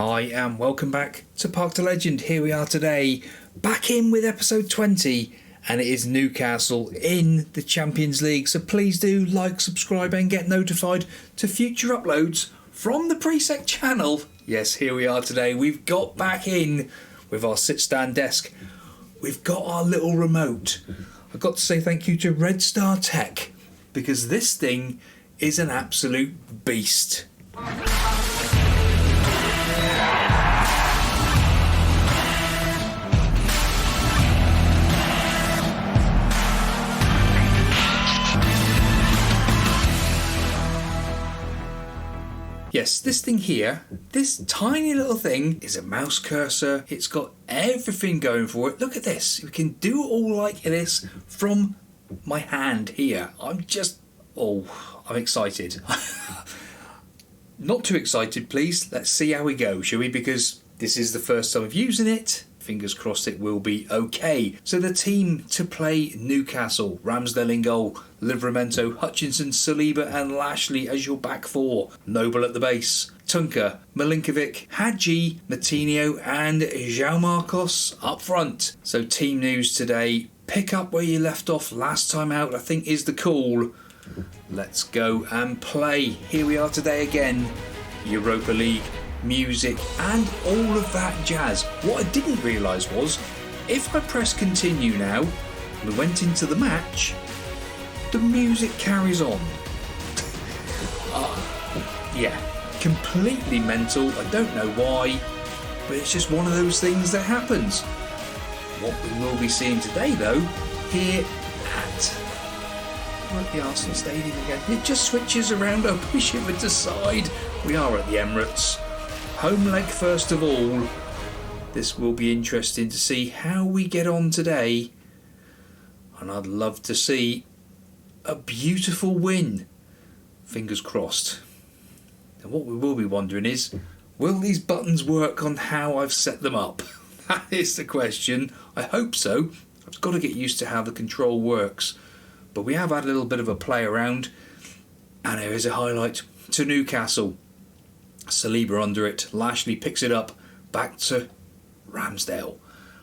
Hi and welcome back to Park to Legend. Here we are today, back in with episode 20, and it is Newcastle in the Champions League. So please do like, subscribe and get notified to future uploads from the Priisek channel. Yes, here we are today. We've got back in with our sit-stand desk. We've got our little remote. I've got to say thank you to Red Star Tech, because this thing is an absolute beast. Yes, this thing here, this tiny little thing is a mouse cursor. It's got everything going for it. Look at this. We can do it all like this from my hand here. I'm excited. Not too excited, please. Let's see how we go, shall we? Because this is the first time of using it. Fingers crossed it will be okay. So the team to play Newcastle: Ramsdale in goal, Livramento, Hutchinson, Saliba and Lashley as your back four. Noble at the base, Tunka, Milinkovic, Hadji, Matinho and João Marcos up front. So team news today: pick up where you left off last time out, I think is the call. Let's go and play. Here we are today again. Europa League, music and all of that jazz. What I didn't realise was, if I press continue now and we went into the match, the music carries on. Yeah, completely mental. I don't know why, but it's just one of those things that happens. What we will be seeing today though, here at the Arsenal Stadium again, it just switches around. I push it to side. We are at the Emirates. Home leg first of all. This will be interesting to see how we get on today, and I'd love to see a beautiful win. Fingers crossed. And what we will be wondering is, will these buttons work on how I've set them up? That is the question. I hope so. I've got to get used to how the control works. But we have had a little bit of a play around, and there is a highlight to Newcastle. Saliba under it. Lashley picks it up. Back to Ramsdale.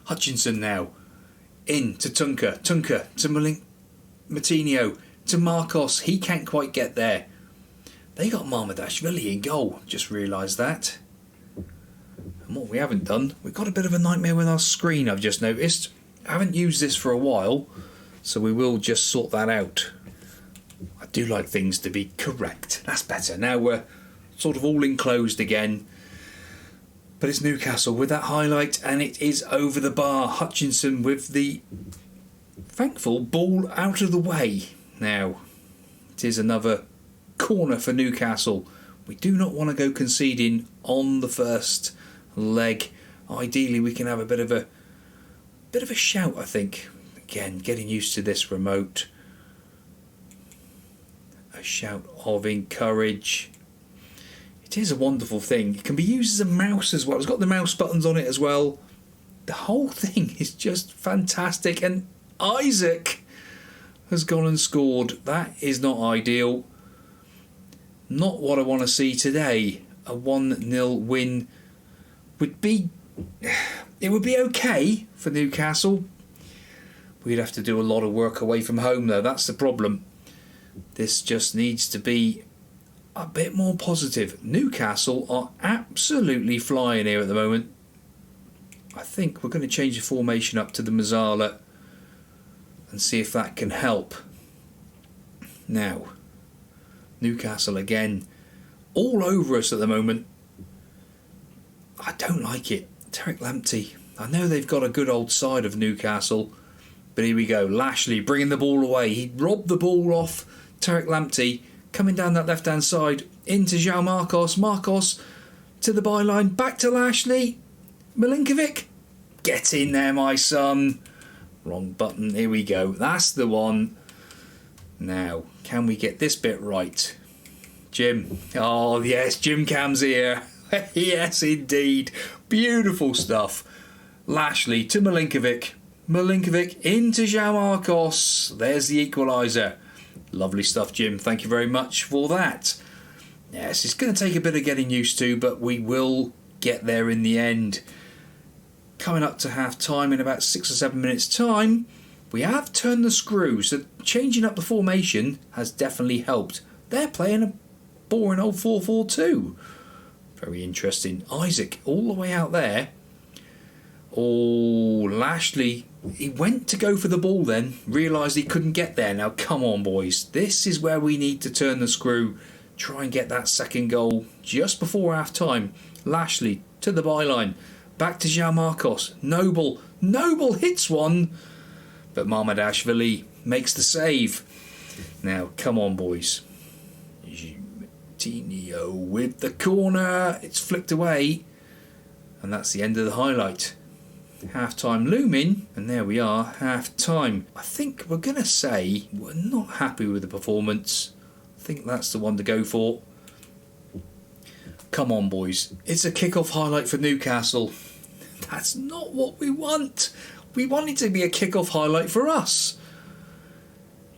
Hutchinson now. In to Tunka. Tunka to Matinho. To Marcos. He can't quite get there. They got Marmadashvili in goal. Just realised that. And what we haven't done, we've got a bit of a nightmare with our screen, I've just noticed. I haven't used this for a while, so we will just sort that out. I do like things to be correct. That's better. Now we're sort of all enclosed again. But it's Newcastle with that highlight, and it is over the bar. Hutchinson with the thankful ball out of the way. Now, it is another corner for Newcastle. We do not want to go conceding on the first leg. Ideally, we can have a bit of a shout, I think. Again, getting used to this remote. A shout of encourage. It is a wonderful thing. It can be used as a mouse as well. It's got the mouse buttons on it as well. The whole thing is just fantastic. And Isaac has gone and scored. That is not ideal. Not what I want to see today. A 1-0 win would be... It would be okay for Newcastle. We'd have to do a lot of work away from home though. That's the problem. This just needs to be a bit more positive. Newcastle are absolutely flying here at the moment. I think we're going to change the formation up to the Mazzala and see if that can help. Now, Newcastle again, all over us at the moment. I don't like it. Tariq Lamptey. I know they've got a good old side of Newcastle, but here we go. Lashley bringing the ball away. He robbed the ball off Tariq Lamptey, coming down that left-hand side into João Marcos. Marcos to the byline, back to Lashley. Milinkovic, get in there, my son. Wrong button. Here we go. That's the one. Now, can we get this bit right? Jim. Oh, yes, Jim Cam's here. Yes, indeed. Beautiful stuff. Lashley to Milinkovic. Milinkovic into João Marcos. There's the equaliser. Lovely stuff, Jim. Thank you very much for that. Yes, it's going to take a bit of getting used to, but we will get there in the end. Coming up to half time in about 6 or 7 minutes time, we have turned the screw, so changing up the formation has definitely helped. They're playing a boring old 4-4-2. Very interesting. Isaac all the way out there. Oh, Lashley, he went to go for the ball then, realised he couldn't get there. Now come on boys, this is where we need to turn the screw, try and get that second goal just before half time. Lashley to the byline, back to Jean Marcos. Noble hits one, but Mamardashvili makes the save. Now come on boys, Tinio with the corner, it's flicked away, and that's the end of the highlight. Half time looming, and there we are, half time. I think we're going to say we're not happy with the performance. I think that's the one to go for. Come on boys, it's a kick-off highlight for Newcastle. That's not what we want. We want it to be a kick-off highlight for us.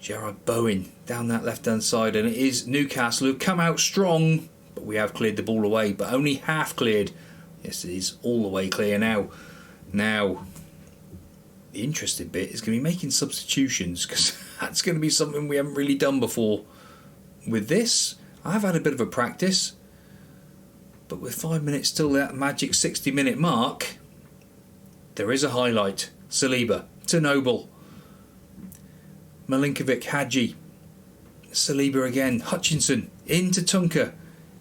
Gerard Bowen down that left-hand side, and it is Newcastle who've come out strong, but we have cleared the ball away, but only half cleared. Yes, it is all the way clear now. Now, the interesting bit is going to be making substitutions, because that's going to be something we haven't really done before. With this, I've had a bit of a practice, but with 5 minutes till that magic 60-minute mark, there is a highlight. Saliba to Noble. Milinkovic, Hadji. Saliba again. Hutchinson into Tunker.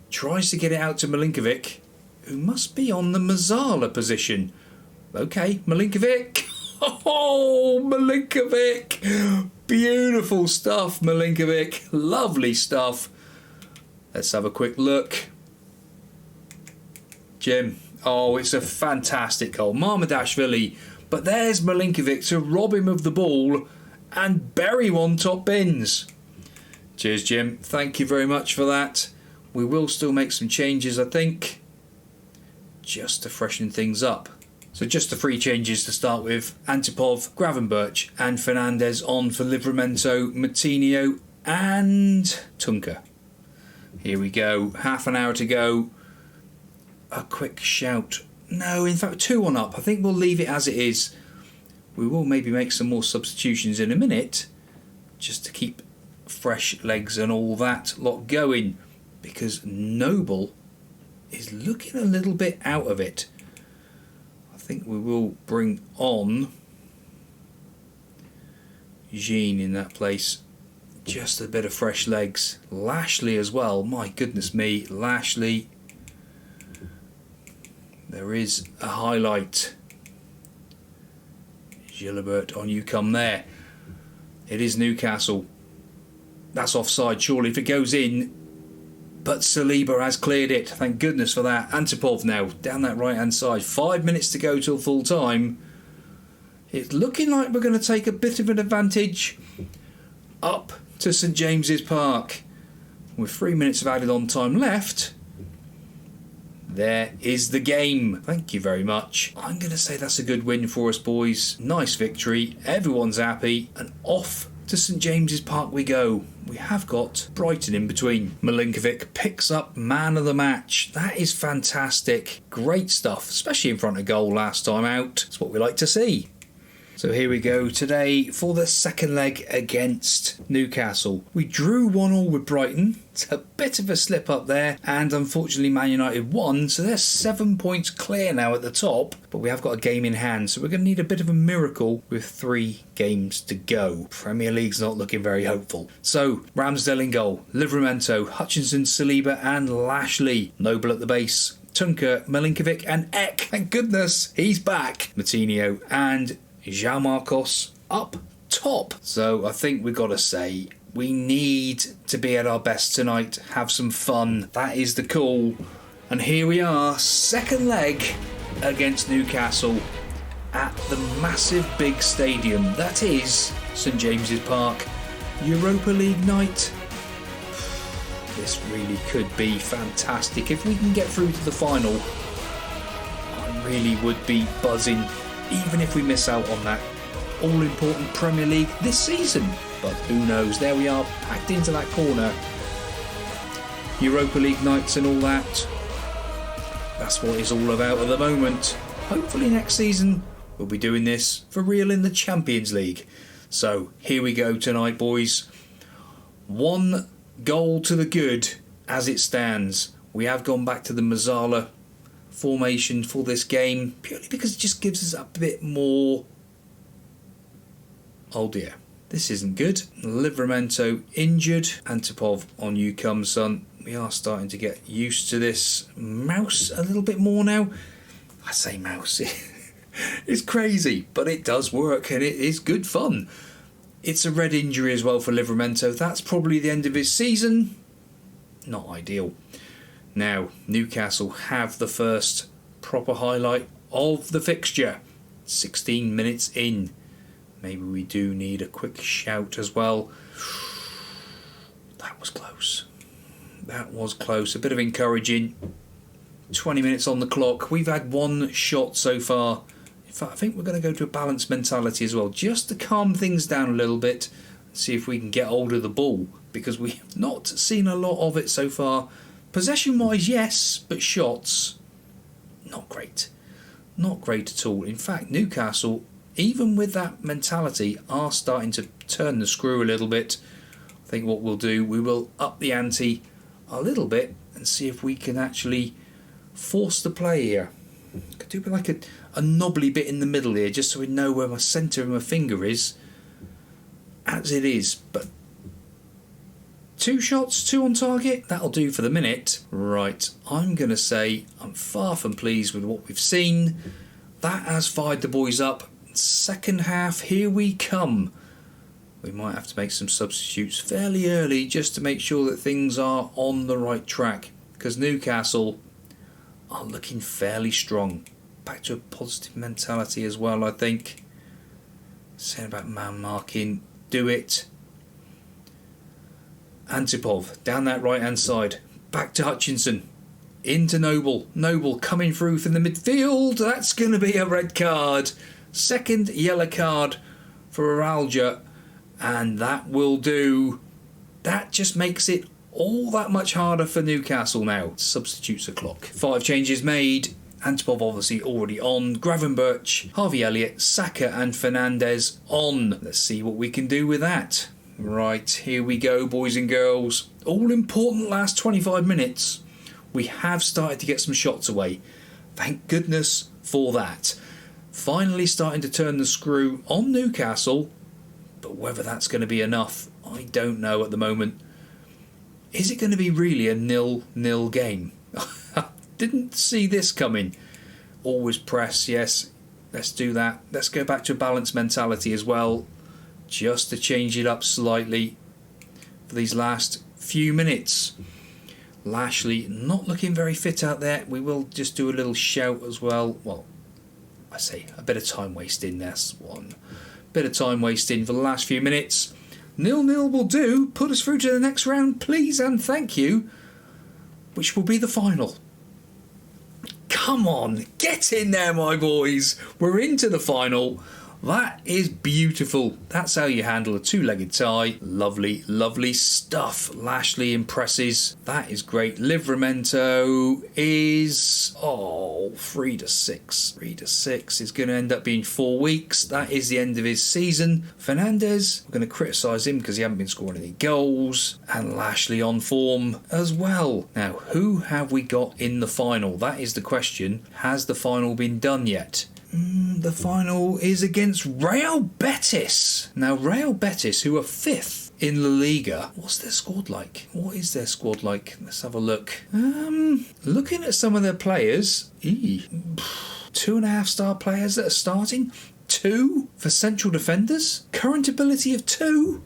Tries to get it out to Milinkovic, who must be on the Mazzala position. Okay, Milinkovic. Oh, Milinkovic. Beautiful stuff, Milinkovic. Lovely stuff. Let's have a quick look. Jim. Oh, it's a fantastic goal. Mamardashvili. But there's Milinkovic to rob him of the ball and bury one top bins. Cheers, Jim. Thank you very much for that. We will still make some changes, I think, just to freshen things up. So just the 3 changes to start with. Antipov, Gravenberch and Fernandez on for Livramento, Moutinho and Tunker. Here we go. Half an hour to go. A quick shout. No, in fact, 2-1 up. I think we'll leave it as it is. We will maybe make some more substitutions in a minute, just to keep fresh legs and all that lot going, because Noble is looking a little bit out of it. I think we will bring on Jean in that place. Just a bit of fresh legs. Lashley as well. My goodness me, Lashley. There is a highlight. Gilbert, on you come there. It is Newcastle. That's offside, surely, if it goes in. But Saliba has cleared it. Thank goodness for that. Antipov now, down that right-hand side. 5 minutes to go till full time. It's looking like we're going to take a bit of an advantage up to St James's Park. With 3 minutes of added on time left, there is the game. Thank you very much. I'm going to say that's a good win for us, boys. Nice victory. Everyone's happy. And off to St James's Park we go. We have got Brighton in between. Milinkovic picks up man of the match. That is fantastic. Great stuff, especially in front of goal last time out. It's what we like to see. So here we go today for the second leg against Newcastle. We drew 1-1 with Brighton. It's a bit of a slip up there, and unfortunately Man United won, so they're 7 points clear now at the top, but we have got a game in hand, so we're going to need a bit of a miracle with 3 games to go. Premier League's not looking very hopeful. So Ramsdale in goal, Livramento, Hutchinson, Saliba and Lashley. Noble at the base, Tunker, Milinkovic and Ek. Thank goodness he's back. Moutinho and Jean Marcos up top. So I think we've got to say we need to be at our best tonight, have some fun. That is the call. And here we are, second leg against Newcastle at the massive big stadium that is St James's Park. Europa League night. This really could be fantastic. If we can get through to the final, I really would be buzzing, even if we miss out on that all-important Premier League this season. But who knows, there we are, packed into that corner. Europa League nights and all that. That's what it's all about at the moment. Hopefully next season we'll be doing this for real in the Champions League. So here we go tonight, boys. 1 goal to the good as it stands. We have gone back to the Mazzala formation for this game purely because it just gives us a bit more. Oh dear, this isn't good. Livramento injured. Antipov, on you come, son. We are starting to get used to this mouse a little bit more now. I say mouse, it's crazy, but it does work and it is good fun. It's a red injury as well for Livramento. That's probably the end of his season. Not ideal. Now, Newcastle have the first proper highlight of the fixture. 16 minutes in. Maybe we do need a quick shout as well. That was close. That was close. A bit of encouraging. 20 minutes on the clock. We've had 1 shot so far. In fact, I think we're going to go to a balanced mentality as well, just to calm things down a little bit and see if we can get hold of the ball, because we have not seen a lot of it so far. Possession-wise, yes, but shots, not great. Not great at all. In fact, Newcastle, even with that mentality, are starting to turn the screw a little bit. I think what we'll do, we will up the ante a little bit and see if we can actually force the play here. Could do like a knobbly bit in the middle here, just so we know where my centre of my finger is, as it is. But 2 shots, 2 on target, that'll do for the minute. Right, I'm going to say I'm far from pleased with what we've seen. That has fired the boys up. Second half, here we come. We might have to make some substitutes fairly early just to make sure that things are on the right track, because Newcastle are looking fairly strong. Back to a positive mentality as well, I think. Saying about man marking, do it. Antipov down that right hand side, back to Hutchinson, into Noble. Noble coming through from the midfield. That's going to be a red card. Second yellow card for Aralja, and that will do. That just makes it all that much harder for Newcastle now. Substitutes a clock. 5 changes made. Antipov obviously already on. Gravenberch, Harvey Elliott, Saka and Fernandes on. Let's see what we can do with that. Right, here we go, boys and girls. All important last 25 minutes. We have started to get some shots away. Thank goodness for that. Finally starting to turn the screw on Newcastle. But whether that's going to be enough, I don't know at the moment. Is it going to be really a 0-0 game? Didn't see this coming. Always press, yes. Let's do that. Let's go back to a balanced mentality as well, just to change it up slightly for these last few minutes. Lashley not looking very fit out there. We will just do a little shout as well. Well, I say a bit of time wasting. That's one. Bit of time wasting for the last few minutes. 0-0 will do. Put us through to the next round, please and thank you, which will be the final. Come on, get in there, my boys. We're into the final. That is beautiful. That's how you handle a 2-legged tie. Lovely, lovely stuff. Lashley impresses. That is great. Livramento is 3-6. 3-6 is going to end up being 4 weeks. That is the end of his season. Fernandes, we're going to criticise him because he hasn't been scoring any goals. And Lashley on form as well. Now, who have we got in the final? That is the question. Has the final been done yet? The final is against Real Betis. Now, Real Betis, who are 5th in La Liga, what's their squad like? What is their squad like? Let's have a look. Looking at some of their players, 2.5-star players that are starting, 2 for central defenders, current ability of 2.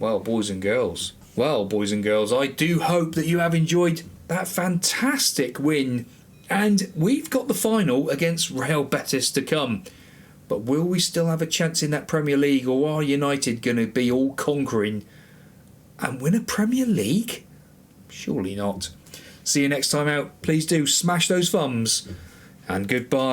Well, boys and girls, I do hope that you have enjoyed that fantastic win. And we've got the final against Real Betis to come. But will we still have a chance in that Premier League, or are United going to be all conquering and win a Premier League? Surely not. See you next time out. Please do smash those thumbs, and goodbye.